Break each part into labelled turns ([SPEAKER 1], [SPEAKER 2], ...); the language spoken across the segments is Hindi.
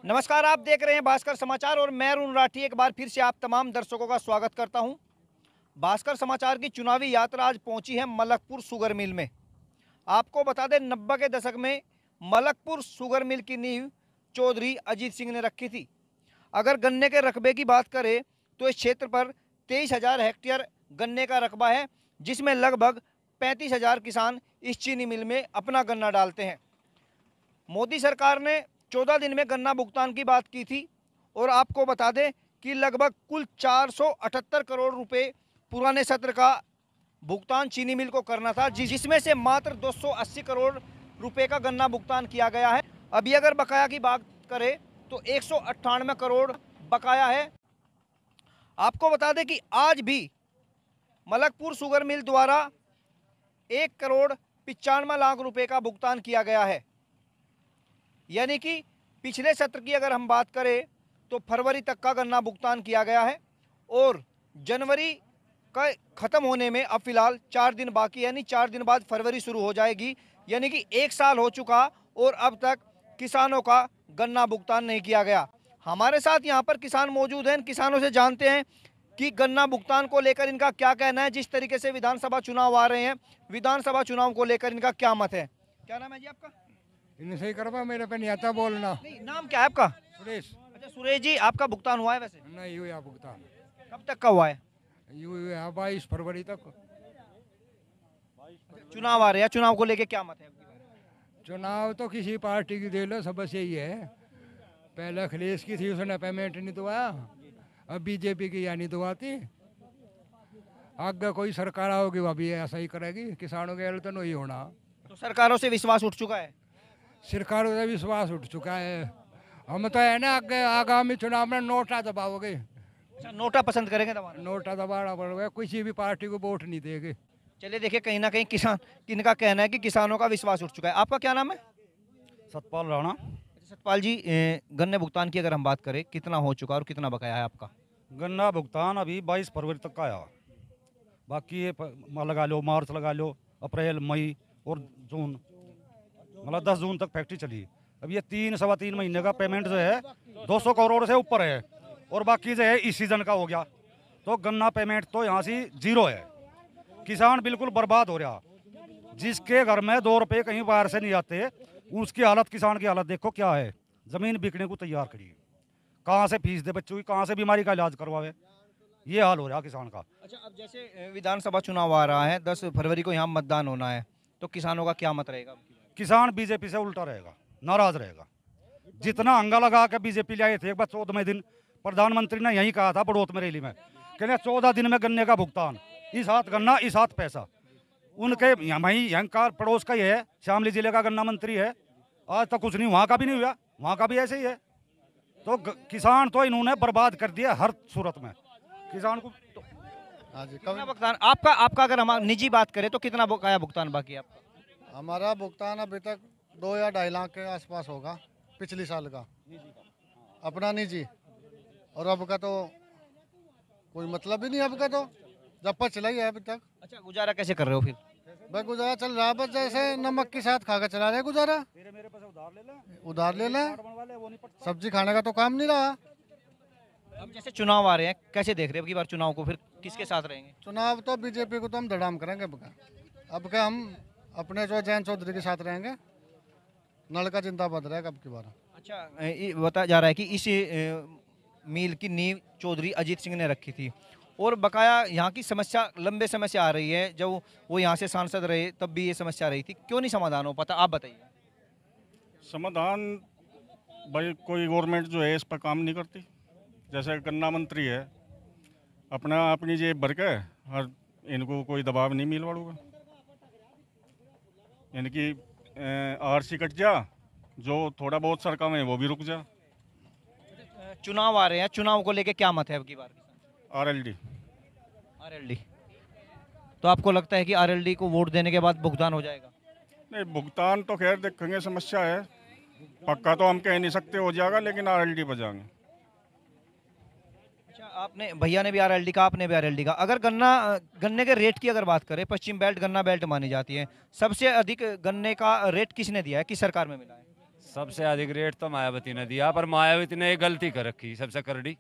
[SPEAKER 1] नमस्कार, आप देख रहे हैं भास्कर समाचार और मैं अरुण राठी एक बार फिर से आप तमाम दर्शकों का स्वागत करता हूं। भास्कर समाचार की चुनावी यात्रा आज पहुंची है मलकपुर शुगर मिल में। आपको बता दें 90 के दशक में मलकपुर शुगर मिल की नींव चौधरी अजीत सिंह ने रखी थी। अगर गन्ने के रकबे की बात करें तो इस क्षेत्र पर 23,000 हेक्टेयर गन्ने का रकबा है, जिसमें लगभग 35,000 किसान इस चीनी मिल में अपना गन्ना डालते हैं। मोदी सरकार ने 14 दिन में गन्ना भुगतान की बात की थी और आपको बता दें कि लगभग कुल 478 करोड़ रुपए पुराने सत्र का भुगतान चीनी मिल को करना था, जिसमें से मात्र 280 करोड़ रुपए का गन्ना भुगतान किया गया है। अभी अगर बकाया की बात करें तो 198 करोड़ बकाया है। आपको बता दें कि आज भी मलकपुर शुगर मिल द्वारा 1,95,00,000 रुपए का भुगतान किया गया है। यानी कि पिछले सत्र की अगर हम बात करें तो फरवरी तक का गन्ना भुगतान किया गया है और जनवरी का ख़त्म होने में अब फिलहाल 4 दिन बाकी, यानी 4 दिन बाद फरवरी शुरू हो जाएगी। यानी कि 1 साल हो चुका और अब तक किसानों का गन्ना भुगतान नहीं किया गया। हमारे साथ यहाँ पर किसान मौजूद हैं, किसानों से जानते हैं कि गन्ना भुगतान को लेकर इनका क्या कहना है। जिस तरीके से विधानसभा चुनाव आ रहे हैं, विधानसभा चुनाव को लेकर इनका क्या मत है। क्या नाम है जी आपका?
[SPEAKER 2] इनसे ही करवा, मेरे पे नहीं आता बोलना।
[SPEAKER 1] नहीं, नाम क्या है आपका?
[SPEAKER 2] सुरेश।
[SPEAKER 1] अच्छा सुरेश जी, आपका भुगतान हुआ है वैसे?
[SPEAKER 2] नहीं हुआ भुगतान।
[SPEAKER 1] कब तक का हुआ है?
[SPEAKER 2] यू हुआ 22 फरवरी तक।
[SPEAKER 1] चुनाव आ रहे हैं, चुनाव को लेके क्या मत है?
[SPEAKER 2] चुनाव तो किसी पार्टी की दे लो, सब बस यही है। पहले अखिलेश की थी, उसने पेमेंट नहीं दुआया। अब बीजेपी की या नहीं दुआती। आगे कोई सरकार आओगी वह भी ऐसा ही करेगी। किसानों के तो नहीं होना।
[SPEAKER 1] तो सरकारों से विश्वास उठ चुका है?
[SPEAKER 2] सरकारों से विश्वास उठ चुका है। हम तो है ना, आगे आगामी चुनाव में नोटा दबाओगे।
[SPEAKER 1] अच्छा, नोटा पसंद करेंगे दबाना?
[SPEAKER 2] नोटा दबाना पड़ेगा, किसी भी पार्टी को वोट नहीं देंगे।
[SPEAKER 1] चलिए देखिए, कहीं ना कहीं किसान इनका कहना है कि किसानों का विश्वास उठ चुका है। आपका क्या नाम है?
[SPEAKER 3] सतपाल राणा।
[SPEAKER 1] अच्छा सतपाल जी, गन्ने भुगतान की अगर हम बात करें, कितना हो चुका और कितना बकाया है आपका?
[SPEAKER 3] गन्ना भुगतान अभी 22 फरवरी तक का आया। बाकी ये लगा लो, मार्च लगा लो, अप्रैल मई और जून, मतलब 10 जून तक फैक्ट्री चली। अब ये 3-3.25 महीने का पेमेंट जो है 200 करोड़ से ऊपर है और बाकी जो है इस सीजन का हो गया। तो गन्ना पेमेंट तो यहाँ से जीरो है। किसान बिल्कुल बर्बाद हो रहा। जिसके घर में 2 रुपये कहीं बाहर से नहीं आते, उसकी हालत, किसान की हालत देखो क्या है। ज़मीन बिकने को तैयार करी, कहाँ से फीस दे बच्चों की, कहाँ से बीमारी का इलाज करवावे, ये हाल हो रहा किसान का।
[SPEAKER 1] अच्छा, अब जैसे विधानसभा चुनाव आ रहा है, 10 फरवरी को यहाँ मतदान होना है, तो किसानों का क्या मत रहेगा?
[SPEAKER 3] किसान बीजेपी से उल्टा रहेगा, नाराज रहेगा। जितना अंगा लगा के बीजेपी लाए थे, एक बार 14वें दिन प्रधानमंत्री ने यही कहा था बड़ौत में रैली में, कहने 14 दिन में गन्ने का भुगतान, इस हाथ गन्ना इस हाथ पैसा। उनके वहीं अहंकार पड़ोस का ही है, शामली जिले का गन्ना मंत्री है, आज तक कुछ नहीं, वहाँ का भी नहीं हुआ, वहाँ का भी ऐसे ही है। तो किसान तो इन्होंने बर्बाद कर दिया हर सूरत में किसान को।
[SPEAKER 4] हाँ जी,
[SPEAKER 1] कितना भुगतान आपका अगर हम निजी बात करें तो कितना बकाया भुगतान बाकी है आपका?
[SPEAKER 4] हमारा भुगतान अभी तक 2 या 2.5 लाख के आसपास होगा, पिछले साल का अपना निजी। और अब का तो कोई मतलब ही नहीं, अब का तो जब पर चला ही है अभी तक।
[SPEAKER 1] अच्छा, गुजारा कैसे कर रहे हो फिर?
[SPEAKER 4] भाई गुजारा चल रहा है, बस जैसे नमक के साथ खा कर चला रहे गुजारा। उधार ले लें, सब्जी खाने का तो काम नहीं रहा।
[SPEAKER 1] अब जैसे चुनाव आ रहे हैं, कैसे देख रहे हो कि बार चुनाव को, फिर किसके साथ रहेंगे?
[SPEAKER 4] चुनाव तो बीजेपी को तो हम धड़ाम करेंगे। अब का हम अपने जो जैन चौधरी के साथ रहेंगे। नल का जिंदाबाद रहेगा अब की बार।
[SPEAKER 1] अच्छा, बताया जा रहा है कि इस मिल की नींव चौधरी अजीत सिंह ने रखी थी और बकाया यहाँ की समस्या लंबे समय से आ रही है। जब वो यहाँ से सांसद रहे तब भी ये समस्या रही थी, क्यों नहीं समाधान हो पाता, आप बताइए।
[SPEAKER 5] समाधान भाई, कोई गवर्नमेंट जो है इस पर काम नहीं करती। जैसे गन्ना मंत्री है, अपनी जेब भर के हर इनको कोई दबाव नहीं मिल वालूगा। इनकी आरसी कट जा, जो थोड़ा बहुत सरका में वो भी रुक जा।
[SPEAKER 1] चुनाव आ रहे हैं, चुनाव को लेके क्या मत है अब की बार? आरएलडी। तो आपको लगता है कि आरएलडी को वोट देने के बाद भुगतान हो जाएगा?
[SPEAKER 5] नहीं, भुगतान तो खैर देखेंगे, समस्या है। पक्का तो हम कह नहीं सकते हो जाएगा, लेकिन आरएलडी पर जाएंगे।
[SPEAKER 1] अच्छा, आपने, भैया ने भी आरएलडी का, आपने भी आरएलडी का। अगर गन्ने के रेट की अगर बात करें, पश्चिम बेल्ट गन्ना बेल्ट मानी जाती है, सबसे अधिक गन्ने का रेट किसने दिया है, किस सरकार में मिला है?
[SPEAKER 6] सबसे अधिक रेट तो मायावती ने दिया, पर मायावती ने एक गलती कर रखी सबसे करड़ी।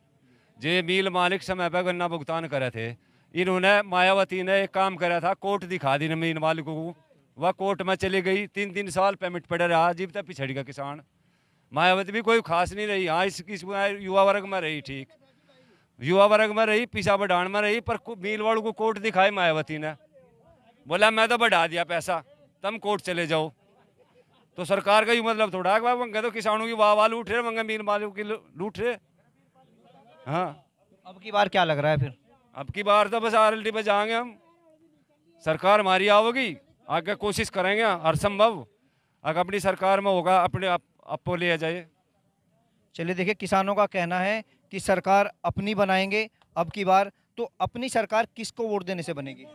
[SPEAKER 6] जे मिल मालिक समय पर गन्ना भुगतान करे थे, इन्होंने मायावती ने एक काम करा था, कोर्ट दिखा दी मिल मालिकों को। वह कोर्ट में चली गई, 3-3 साल पेमेंट पड़े रहा, जीव तक पिछड़ गया किसान। मायावती भी कोई खास नहीं रही। हाँ, इस युवा वर्ग में रही, ठीक युवा वर्ग में रही, पिछा बढ़ान में रही, पर मिल वालों को कोर्ट दिखाए मायावती ने। बोला मैं तो बढ़ा दिया पैसा, तुम कोर्ट चले जाओ। तो सरकार का ही मतलब थोड़ा है वंगे तो किसानों की वाह लूट रहे, वंगे मिल मालिकों की लूट रहे। हाँ,
[SPEAKER 1] अब की बार क्या लग रहा है फिर?
[SPEAKER 6] अब की बार तो बस RLD पे जाएंगे हम। सरकार हमारी आओगी, आगे कोशिश करेंगे हर संभव, अगर अपनी सरकार में होगा अपने आपको ले जाए।
[SPEAKER 1] चलिए देखिए, किसानों का कहना है कि सरकार अपनी बनाएंगे अब की बार। तो अपनी सरकार किसको वोट देने से बनेगी?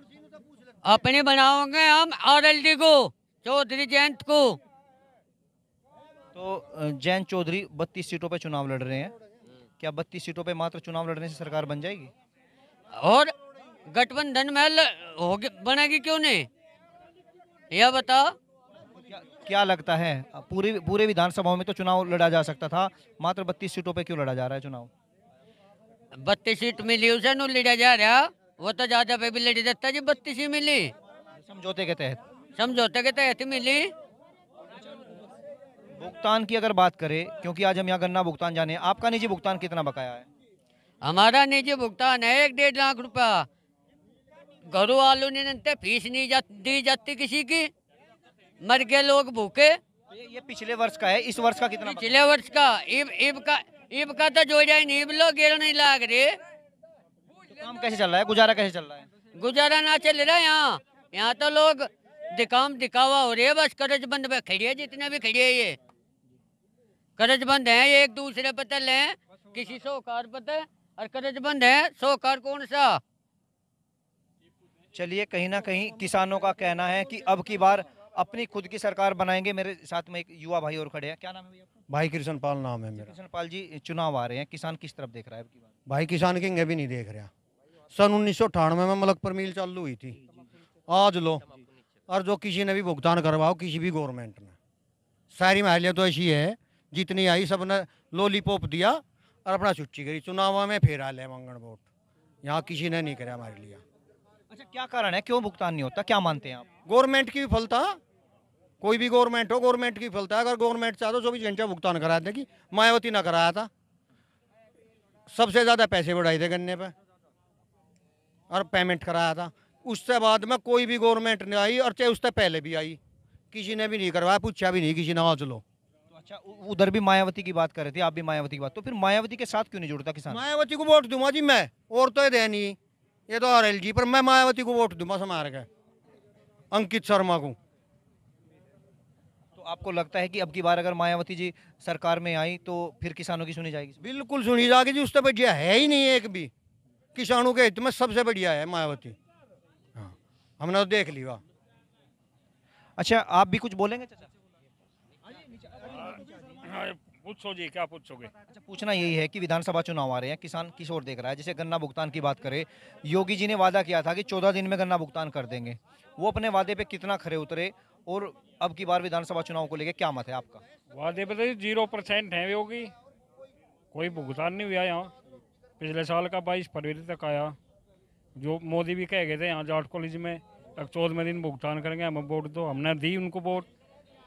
[SPEAKER 7] अपने बनाओगे हम RLD को, चौधरी जयंत को।
[SPEAKER 1] तो जयंत चौधरी 32 सीटों पे चुनाव लड़ रहे हैं। क्या 32 सीटों पे मात्र चुनाव लड़ने से सरकार बन जाएगी?
[SPEAKER 7] और गठबंधन में होगी, बनेगी क्यों नहीं, यह बता।
[SPEAKER 1] क्या लगता है पूरे विधानसभाओं में तो चुनाव लड़ा जा सकता था, मात्र 32 सीटों पे क्यों लड़ा जा रहा है चुनाव?
[SPEAKER 7] 32 सीट मिली उसे नु लड़ा जा रहा, वो तो ज्यादा पे भी लड़ी देता जी। 32 ही मिली,
[SPEAKER 1] समझौते के तहत।
[SPEAKER 7] समझौते के तहत मिली।
[SPEAKER 1] भुगतान की अगर बात करें, क्योंकि आज हम यहाँ गन्ना भुगतान जाने, आपका निजी भुगतान कितना बकाया है?
[SPEAKER 7] हमारा निजी भुगतान है 1-1.5 लाख रुपया। घरों वालों ने फीस नहीं दी जाती किसी की, मर गए लोग भूखे।
[SPEAKER 1] ये पिछले वर्ष का है, इस वर्ष का कितना?
[SPEAKER 7] पिछले वर्ष का ईब का तो जोड़ा ही नहीं, लोग गेड़ नहीं लाग रहे।
[SPEAKER 1] तो काम कैसे चल रहा है, गुजारा कैसे चल रहा है?
[SPEAKER 7] गुजारा ना चल रहा है यहाँ तो लोग दिखावा हो रही है बस। कर्ज बंद पे खड़ी है, जितने भी खड़ी है ये कर्ज बंद है, ये एक दूसरे पता ले, किसी साहूकार पता है, और कर्ज बंद है। साहूकार कौन सा?
[SPEAKER 1] चलिए, कहीं ना कहीं किसानों का कहना है कि अब की बार अपनी खुद की सरकार बनाएंगे। मेरे साथ में एक युवा भाई और खड़े हैं, क्या नाम है भैया आपका?
[SPEAKER 8] भाई कृष्ण पाल नाम है मेरा।
[SPEAKER 1] कृष्ण पाल जी, चुनाव आ रहे हैं, किसान किस तरफ देख रहा है अब की बार?
[SPEAKER 8] भाई किसान किंग भी नहीं देख रहा। सन 1998 में मलकपुर मिल चालू हुई थी, आज लो, और जो किसी ने भी भुगतान करवाओ किसी भी गवर्नमेंट ने, सारी महलिया तो ऐसी है, जितनी आई सब ने लॉलीपॉप दिया और अपना छुट्टी करी। चुनाव में फिर आ ले मंगन वोट, यहाँ किसी ने नहीं कराया हमारे लिए।
[SPEAKER 1] अच्छा, क्या कारण है, क्यों भुगतान नहीं होता, क्या मानते हैं आप?
[SPEAKER 8] गवर्नमेंट की विफलता, कोई भी गवर्नमेंट हो, गवर्नमेंट की विफलता। अगर गवर्नमेंट चाहे तो 24 घंटे भुगतान करा देगी, मायावती ना कराया था। सबसे ज़्यादा पैसे बढ़ाए थे गन्ने पे और पेमेंट कराया था। उससे बाद में कोई भी गवर्नमेंट नहीं आई, और चाहे उससे पहले भी आई, किसी ने भी नहीं करवाया, पूछा भी नहीं किसी ने। आज लो,
[SPEAKER 1] तो अच्छा, उधर भी मायावती की बात कर रहे थे, आप भी मायावती की बात, तो फिर मायावती के साथ क्यों नहीं जुड़ता किसान?
[SPEAKER 8] मायावती को वोट दूंगा जी मैं, और तो ये नहीं, ये तो RLD, पर मैं मायावती को वोट दूंगा समार के, अंकित शर्मा को।
[SPEAKER 1] तो आपको लगता है कि अब की बार अगर मायावती जी सरकार में आई तो फिर किसानों की सुनी जाएगी?
[SPEAKER 8] बिल्कुल सुनी जाएगी जी, उससे बढ़िया है ही नहीं एक भी। किसानों के हित में सबसे बढ़िया है मायावती। हाँ, हमने तो देख लिया।
[SPEAKER 1] अच्छा, आप भी कुछ बोलेंगे चाचा?
[SPEAKER 9] पूछो जी, क्या पूछोगे?
[SPEAKER 1] अच्छा, पूछना यही है कि विधानसभा चुनाव आ रहे हैं, किसान किस ओर देख रहा है? जैसे गन्ना भुगतान की बात करें, योगी जी ने वादा किया था कि 14 दिन में गन्ना भुगतान कर देंगे, वो अपने वादे पे कितना खरे उतरे, और अब की बार विधानसभा चुनाव को लेकर क्या मत है आपका?
[SPEAKER 9] वादे पे तो 0% है योगी, कोई भुगतान नहीं हुआ यहाँ। पिछले साल का 22 फरवरी तक आया, जो मोदी भी कह गए थे यहाँ जाट कॉलेज में, अब 14वें दिन भुगतान करेंगे हम वोट। दो हमने दी उनको वोट,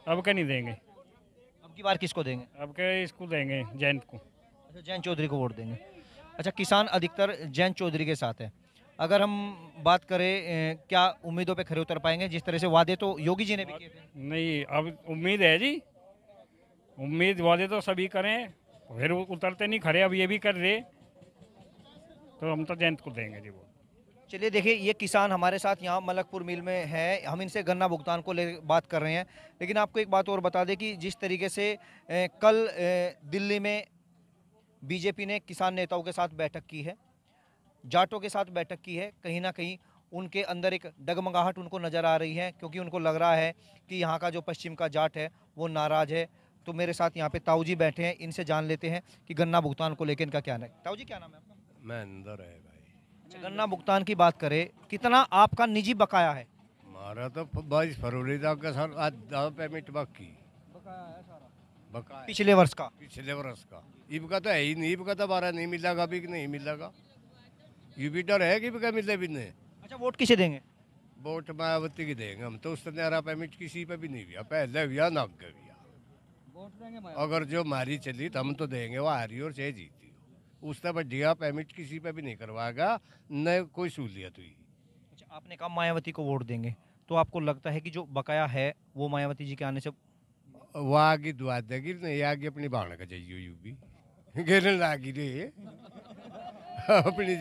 [SPEAKER 9] अब क्या नहीं देंगे।
[SPEAKER 1] अब की बार किसको देंगे?
[SPEAKER 9] अब क्या इसको देंगे, जयंत को।
[SPEAKER 1] अच्छा, जयंत चौधरी को वोट देंगे। अच्छा, किसान अधिकतर जयंत चौधरी के साथ है। अगर हम बात करें, क्या उम्मीदों पे खरे उतर पाएंगे? जिस तरह से वादे तो योगी जी ने भी किए थे।
[SPEAKER 9] नहीं, अब उम्मीद है जी, उम्मीद वादे तो सभी करें, फिर उतरते नहीं खरे। अब ये भी कर रहे, तो हम तो जयंत को देंगे जी वो।
[SPEAKER 1] चलिए देखिए, ये किसान हमारे साथ यहाँ मलकपुर मिल में है, हम इनसे गन्ना भुगतान को ले बात कर रहे हैं। लेकिन आपको एक बात और बता दें कि जिस तरीके से कल दिल्ली में बीजेपी ने किसान नेताओं के साथ बैठक की है, जाटों के साथ बैठक की है, कहीं ना कहीं उनके अंदर एक डगमगाहट उनको नज़र आ रही है, क्योंकि उनको लग रहा है कि यहाँ का जो पश्चिम का जाट है वो नाराज़ है। तो मेरे साथ यहाँ पे ताऊ जी बैठे हैं, इनसे जान लेते हैं कि गन्ना भुगतान को लेकर इनका क्या है। ताऊ जी, क्या नाम है आपका?
[SPEAKER 10] महेंद्र है भाई।
[SPEAKER 1] अच्छा, गन्ना भुगतान की बात करें, कितना आपका निजी बकाया है?
[SPEAKER 10] हमारा तो 22 फरवरी तक का सर आज पेमेंट बाकी बकाया
[SPEAKER 1] पिछले वर्ष का?
[SPEAKER 10] पिछले वर्ष का। ईब का तो है ही नहीं, ईब का दोबारा नहीं मिलेगा भी कि नहीं मिलेगा। ये भी डर है कि ईब का मिले भी नहीं।
[SPEAKER 1] अच्छा, वोट किसे देंगे?
[SPEAKER 10] वोट मायावती की देंगे हम तो। उस न्यारा पेमेंट किसी पे भी नहीं हुआ, पहले हुआ ना आगे हुआ। अगर जो मारी चली तो हम तो देंगे, वो हारी और चाहे जीती हो। उससे बढ़िया पेमेंट किसी पे भी नहीं करवाएगा, न कोई सहूलियत हुई।
[SPEAKER 1] अच्छा, आपने कहा मायावती को वोट देंगे, तो आपको लगता है कि जो बकाया है वो मायावती जी के आने से?
[SPEAKER 10] वो आगे दुआ देगी नहीं, आगे अपनी बाण का चाहिए यू भी घेरने लागी रे अपनी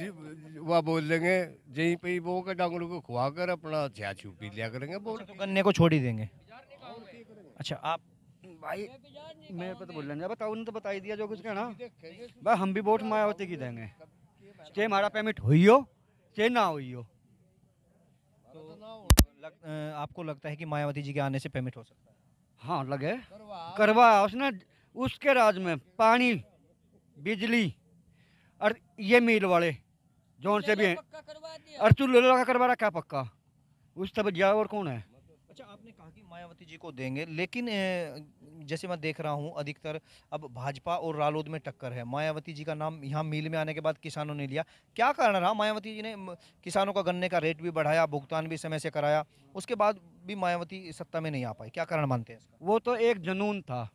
[SPEAKER 10] वह बोल देंगे जहीं पे वो का डांगरों को खुआ कर अपना छा छू पी लिया करेंगे। बोल
[SPEAKER 1] तो गन्ने को छोड़ ही देंगे। अच्छा, आप
[SPEAKER 2] भाई मेरे पे तो बोल लेंगे, बताओ, उन्होंने तो बता ही दिया जो कुछ कहना। भाई हम भी वोट मायावती की देंगे, चाहे हमारा पेमेंट हुई हो चाहे ना हुई हो।
[SPEAKER 1] आपको लगता है कि मायावती जी के आने से पेमेंट हो सकता है?
[SPEAKER 2] हाँ लगे, करवा उसने उसके राज में पानी, बिजली और ये मिल वाले जोन से भी हैं, और चूल्हे लगा करवा रखा है पक्का। उस तब जा और कौन है?
[SPEAKER 1] अच्छा, आपने कहा कि मायावती जी को देंगे, लेकिन जैसे मैं देख रहा हूँ अधिकतर अब भाजपा और रालोद में टक्कर है। मायावती जी का नाम यहाँ मील में आने के बाद किसानों ने लिया। क्या कारण रहा? मायावती जी ने किसानों का गन्ने का रेट भी बढ़ाया, भुगतान भी समय से कराया, उसके बाद भी मायावती सत्ता में नहीं आ पाई। क्या कारण मानते हैं इसका?
[SPEAKER 2] वो तो एक जनून था,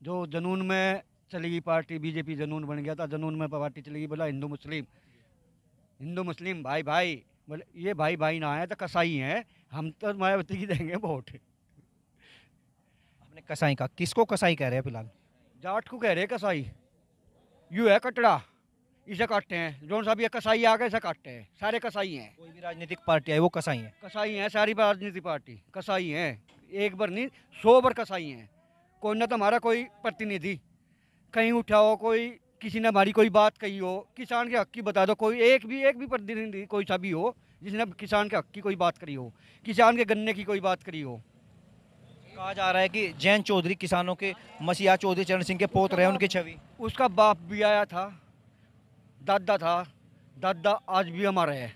[SPEAKER 2] जो जनून में चली गई पार्टी, बीजेपी जनून बन गया था। जनून में पार्टी चली गई, बोला हिंदू मुस्लिम भाई भाई, बोले ये भाई भाई ना है तो कसाई हैं, हम तो मायावती की देंगे वोट।
[SPEAKER 1] आपने कसाई का, किसको कसाई कह रहे हैं फिलहाल?
[SPEAKER 2] जाट को कह रहे कसाई, यू है कटड़ा, इसे काटते हैं। जोन साहब ये कसाई आ गए, इसे काटते हैं, सारे कसाई हैं।
[SPEAKER 1] कोई भी राजनीतिक पार्टी है वो कसाई है?
[SPEAKER 2] कसाई हैं, सारी राजनीतिक पार्टी कसाई हैं। एक बार नहीं 100 बार कसाई हैं। कोई ना तो हमारा कोई प्रतिनिधि कहीं उठा हो, कोई किसी ने हमारी कोई बात कही हो, किसान के हक की बता दो, कोई एक भी प्रतिनिधि कोई सा भी हो जिसने किसान के हक की कोई बात करी हो, किसान के गन्ने की कोई बात करी हो।
[SPEAKER 1] कहा जा रहा है कि जैन चौधरी किसानों के मसीहा चौधरी चरण सिंह के पोत रहे, उनकी छवि।
[SPEAKER 2] उसका बाप भी आया था, दादा था, दादा आज भी हमारा है,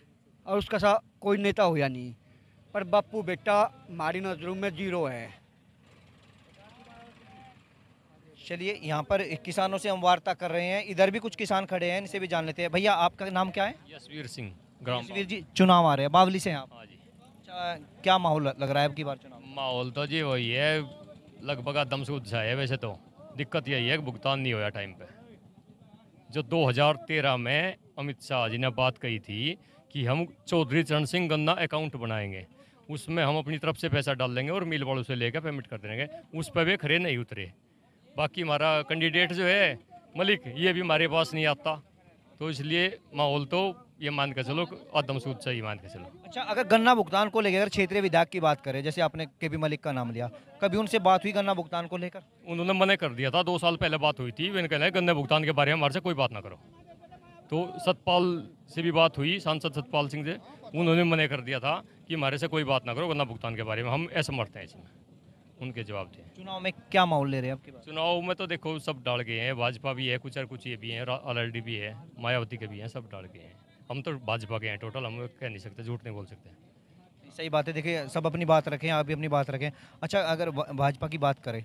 [SPEAKER 2] और उसका सा कोई नेता हुआ नहीं। पर बापू बेटा हमारी नजरों में जीरो है।
[SPEAKER 1] चलिए, यहाँ पर किसानों से हम वार्ता कर रहे हैं। इधर भी कुछ किसान खड़े हैं, इनसे भी जान लेते हैं। भैया, आपका नाम क्या है?
[SPEAKER 11] यशवीर सिंह, ग्राम
[SPEAKER 1] यशवीर जी, चुनाव आ रहे हैं, बावली से हैं आप?
[SPEAKER 11] हाँ जी।
[SPEAKER 1] अच्छा, क्या माहौल लग रहा है अब की बार चुनाव?
[SPEAKER 11] माहौल तो जी वही है, लगभग आदम से उत्साह है। वैसे तो दिक्कत यही है कि भुगतान नहीं होया टाइम पे। जो 2013 में अमित शाह जी ने बात कही थी कि हम चौधरी चरण सिंह गन्ना अकाउंट बनाएंगे, उसमें हम अपनी तरफ से पैसा डाल देंगे और मिल वालों से लेकर पेमेंट कर देंगे, उस पर वे खरे नहीं उतरे। बाकी हमारा कैंडिडेट जो है मलिक, ये भी हमारे पास नहीं आता, तो इसलिए माहौल तो ये मान के चलो आदम से उत्साह ही मान के चलो।
[SPEAKER 1] अच्छा, अगर गन्ना भुगतान को लेकर अगर क्षेत्रीय विधायक की बात करें, जैसे आपने केपी मलिक का नाम लिया, कभी उनसे बात हुई गन्ना भुगतान को लेकर?
[SPEAKER 11] उन्होंने मना कर दिया था, 2 साल पहले बात हुई थी, मैंने कहना गन्ने भुगतान के बारे में हमारे से कोई बात ना करो। तो सतपाल से भी बात हुई, सांसद सतपाल सिंह से, उन्होंने मना कर दिया था कि हमारे से कोई बात ना करो गन्ना भुगतान के बारे में, हम असमर्थ हैं इसमें। उनके जवाब थे।
[SPEAKER 1] चुनाव में क्या माहौल ले रहे हैं आपकी बात?
[SPEAKER 11] चुनाव में तो देखो सब डाल गए हैं, भाजपा भी है, कुछ और कुछ ये भी हैं, आरएलडी भी है, मायावती के भी हैं, सब डाल गए हैं। हम तो भाजपा के हैं टोटल, हम कह नहीं सकते, झूठ नहीं बोल सकते।
[SPEAKER 1] सही बात है, देखिए सब अपनी बात रखें, आप भी अपनी बात रखें। अच्छा, अगर भाजपा की बात करें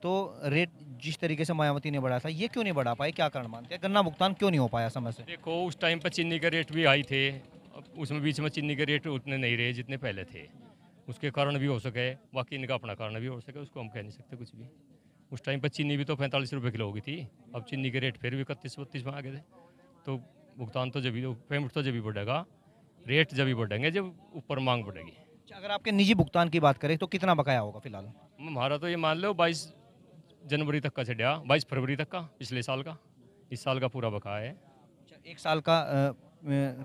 [SPEAKER 1] तो रेट जिस तरीके से मायावती ने बढ़ाया था, ये क्यों नहीं बढ़ा पाए? क्या कारण मानते हैं? गन्ना भुगतान क्यों नहीं हो पाया समय से?
[SPEAKER 11] देखो उस टाइम पर चीनी के रेट भी हाई थे, उसमें बीच में चीनी के रेट उतने नहीं रहे जितने पहले थे, उसके कारण भी हो सके, बाकी इनका अपना कारण भी हो सके, उसको हम कह नहीं सकते कुछ भी। उस टाइम पर चीनी भी तो 45 रुपये किलो हो गई थी, अब चीनी के रेट फिर भी 31-32 में आ गए थे। तो भुगतान तो जब भी, पेमेंट तो जब भी बढ़ेगा, रेट जब भी बढ़ेंगे जब ऊपर मांग बढ़ेगी।
[SPEAKER 1] अगर आपके निजी भुगतान की बात करें तो कितना बकाया होगा फिलहाल?
[SPEAKER 11] हमारा तो ये मान लो 22 जनवरी तक का छड़ा, 22 फरवरी तक का पिछले साल का, इस साल का पूरा बकाया है।
[SPEAKER 1] एक साल का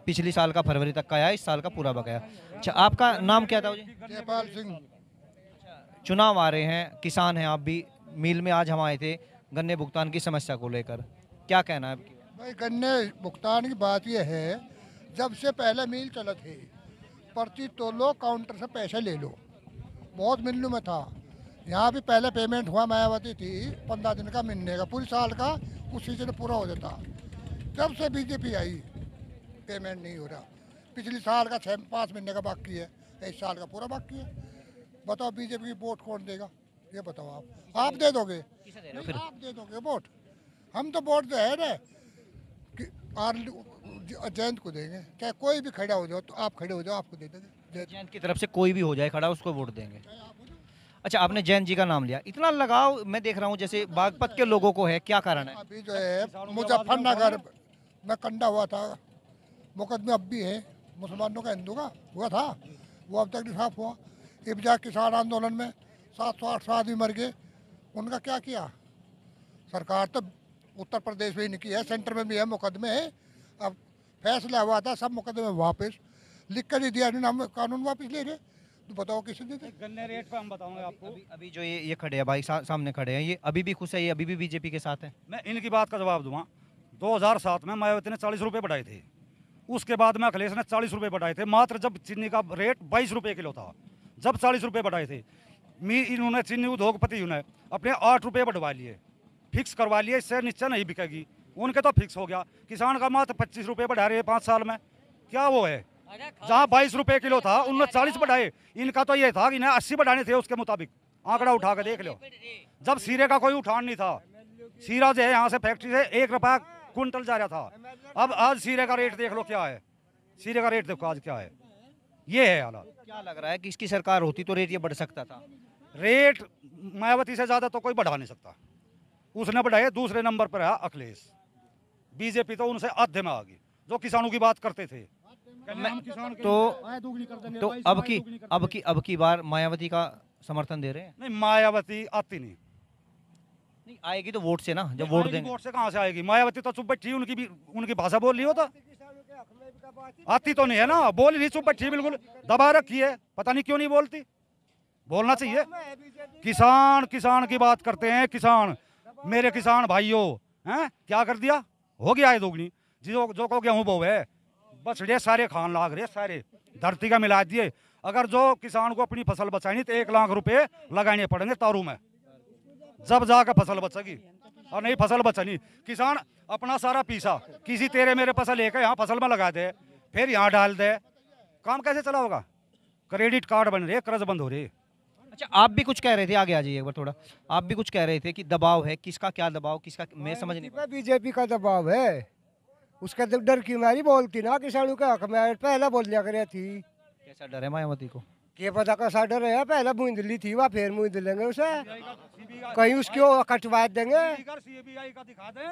[SPEAKER 1] पिछले साल का फरवरी तक का आया, इस साल का पूरा बकाया। अच्छा, आपका नाम क्या था जी?
[SPEAKER 12] जयपाल सिंह।
[SPEAKER 1] चुनाव आ रहे हैं, किसान हैं आप भी, मिल में आज हम आए थे गन्ने भुगतान की समस्या को लेकर, क्या कहना है आपकी?
[SPEAKER 12] भाई गन्ने भुगतान की बात यह है, जब से पहले मिल चला थे, पर्ची तोलो, काउंटर से पैसे ले लो, बहुत मिलने में था। यहाँ भी पहले पेमेंट हुआ, मायावती थी 15 दिन का महीने का, पूरी साल का उसी से पूरा हो जाता। जब से बीजेपी आई पेमेंट नहीं हो रहा, पिछले साल का 5 महीने का बाकी है, इस साल का पूरा बाकी है। बताओ बीजेपी की वोट कौन देगा? ये बताओ आप दे दोगे?
[SPEAKER 1] फिर
[SPEAKER 12] आप दे दोगे वोट? हम तो वोट दे है ना कि जयंत को देंगे, चाहे कोई भी खड़ा हो जाओ, तो आप खड़े हो जाओ, आपको दे देंगे।
[SPEAKER 1] जयंत की तरफ से कोई भी हो जाए खड़ा, उसको वोट देंगे। अच्छा, आपने जयंत जी का नाम लिया, इतना लगाव मैं देख रहा हूँ जैसे बागपत के लोगों को है, क्या कारण है?
[SPEAKER 12] अभी जो है मुजफ्फरनगर में कंडा हुआ था, मुकदमे अब भी है, मुसलमानों का हिंदू का हुआ था, वो अब तक नहीं साफ हुआ। इब्जा किसान आंदोलन में 700-800 आदमी मर गए, उनका क्या किया? सरकार तो उत्तर प्रदेश में ही नहीं की है, सेंटर में भी है, मुकदमे है। अब फैसला हुआ था, सब मुकदमे वापस लिख कर ही दिया, हम कानून वापस ले रहे। तो बताओ किसी ने
[SPEAKER 3] गन्ने रेट पे हम बताऊंगे आपको।
[SPEAKER 1] अभी जो ये खड़े हैं भाई, सामने खड़े हैं, ये अभी भी खुश है, ये अभी भी बीजेपी के साथ है?
[SPEAKER 3] मैं इनकी बात का जवाब दूंगा। 2007 में मायावती ने 40 रुपये बढ़ाए थे, उसके बाद में अखिलेश ने 40 रुपये बढ़ाए थे, मात्र जब चीनी का रेट 22 रुपये किलो था, जब 40 रुपये बढ़ाए थे, इन्होंने चीनी उद्योगपति ने अपने 8 रुपये बढ़वा लिए, फिक्स करवा लिए, इससे नीचे नहीं बिकेगी, उनके तो फिक्स हो गया। किसान का मात्र 25 रुपये बढ़ा रहे हैं 5 साल में, क्या वो है? जहाँ 22 रुपये किलो था उन्होंने 40 बढ़ाए, इनका तो ये था कि इन्हें 80 बढ़ाने थे, उसके मुताबिक आंकड़ा उठा कर देख लो। जब सीरे का कोई उठान नहीं था, सीरा जो है यहाँ से फैक्ट्री से 1 रुपया क्विंटल जा रहा था, अब आज सीरे का रेट देख लो क्या है, सीरे का रेट देखो आज क्या है, ये है हालात।
[SPEAKER 1] क्या लग रहा है कि इसकी सरकार होती तो रेट ये बढ़ सकता था?
[SPEAKER 3] रेट मायावती से ज़्यादा तो कोई बढ़ा नहीं सकता, उसने बढ़ाए। दूसरे नंबर पर है अखिलेश, बीजेपी तो उनसे आधे में आ गई, जो किसानों की बात करते थे।
[SPEAKER 1] तो अब की बार मायावती का समर्थन दे रहे हैं?
[SPEAKER 3] नहीं, मायावती आती
[SPEAKER 1] नहीं आएगी तो वोट से ना, जब वोट देंगे।
[SPEAKER 3] वोट से कहाँ से आएगी? मायावती तो चुप बैठी, उनकी भाषा बोल रही हो तो आती तो नहीं है ना, बोल रही चुप बैठी, बिल्कुल दबा रखी है, पता नहीं क्यों नहीं बोलती, बोलना चाहिए। किसान की बात करते हैं, किसान मेरे किसान भाइयों हैं, क्या कर दिया? हो गया है दोगुनी, जो को गेहूँ बो है बस ये सारे खान लाग रहे, सारे धरती का मिला दिए। अगर जो किसान को अपनी फसल बचानी तो 1 लाख रुपए लगाने पड़ेंगे तारू में, जब जाकर फसल बचेगी, और नहीं फसल बचनी। किसान अपना सारा पीसा किसी तेरे मेरे पैसा लेकर यहाँ फसल में लगा दे, फिर यहाँ डाल दे, काम कैसे चला होगा? क्रेडिट कार्ड बन रहे, कर्ज बंद हो रहे।
[SPEAKER 1] अच्छा, आप भी कुछ कह रहे थे, आगे आ जाइए एक बार थोड़ा। आप भी कुछ कह रहे थे कि दबाव है, किसका क्या दबाव, किसका? मैं समझ नहीं पाया।
[SPEAKER 13] बीजेपी का दबाव है, उसका डर की मारी बोलती ना किसानों का हक में, पहला बोल लिया करे थी।
[SPEAKER 1] कैसा डर है मायावती को?
[SPEAKER 13] क्या पता कैसा डर है, पहले मुंदली थी वहाँ, फिर मुंद लेंगे उसे, कहीं उसको कटवा देंगे,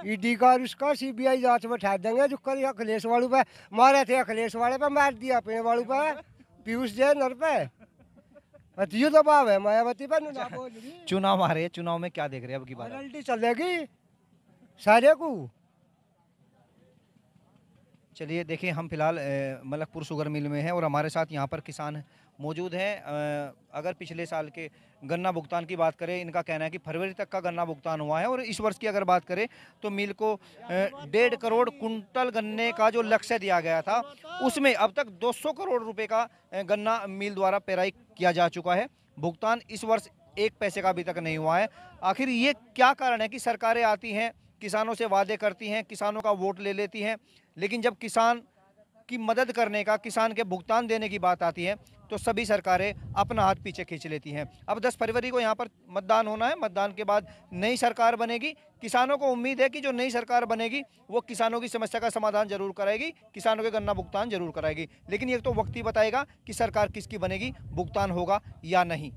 [SPEAKER 13] ईडी का उसका सीबीआई जांच बैठा देंगे। जो कल अखिलेश वालों पे मारे थे, अखिलेश वाले पे मार दिया, अपने वालों पे पीयूष जैन पे ये दबाव है मायावती पर।
[SPEAKER 1] चुनाव आ रहे हैं, चुनाव में क्या देख रहे हैं अब की बार?
[SPEAKER 13] पेनल्टी चलेगी सारे को।
[SPEAKER 1] चलिए देखिए, हम फिलहाल मलकपुर शुगर मिल में हैं और हमारे साथ यहाँ पर किसान मौजूद हैं। अगर पिछले साल के गन्ना भुगतान की बात करें, इनका कहना है कि फरवरी तक का गन्ना भुगतान हुआ है, और इस वर्ष की अगर बात करें तो मिल को 1.5 करोड़ कुंटल गन्ने का जो लक्ष्य दिया गया था, उसमें अब तक 200 करोड़ रुपए का गन्ना मिल द्वारा पेराई किया जा चुका है। भुगतान इस वर्ष 1 पैसे का अभी तक नहीं हुआ है। आखिर ये क्या कारण है कि सरकारें आती हैं, किसानों से वादे करती हैं, किसानों का वोट ले लेती हैं, लेकिन जब किसान की मदद करने का, किसान के भुगतान देने की बात आती है तो सभी सरकारें अपना हाथ पीछे खींच लेती हैं। अब 10 फरवरी को यहाँ पर मतदान होना है, मतदान के बाद नई सरकार बनेगी। किसानों को उम्मीद है कि जो नई सरकार बनेगी वो किसानों की समस्या का समाधान जरूर कराएगी, किसानों के गन्ना भुगतान जरूर कराएगी, लेकिन ये तो वक्त ही बताएगा कि सरकार किसकी बनेगी, भुगतान होगा या नहीं।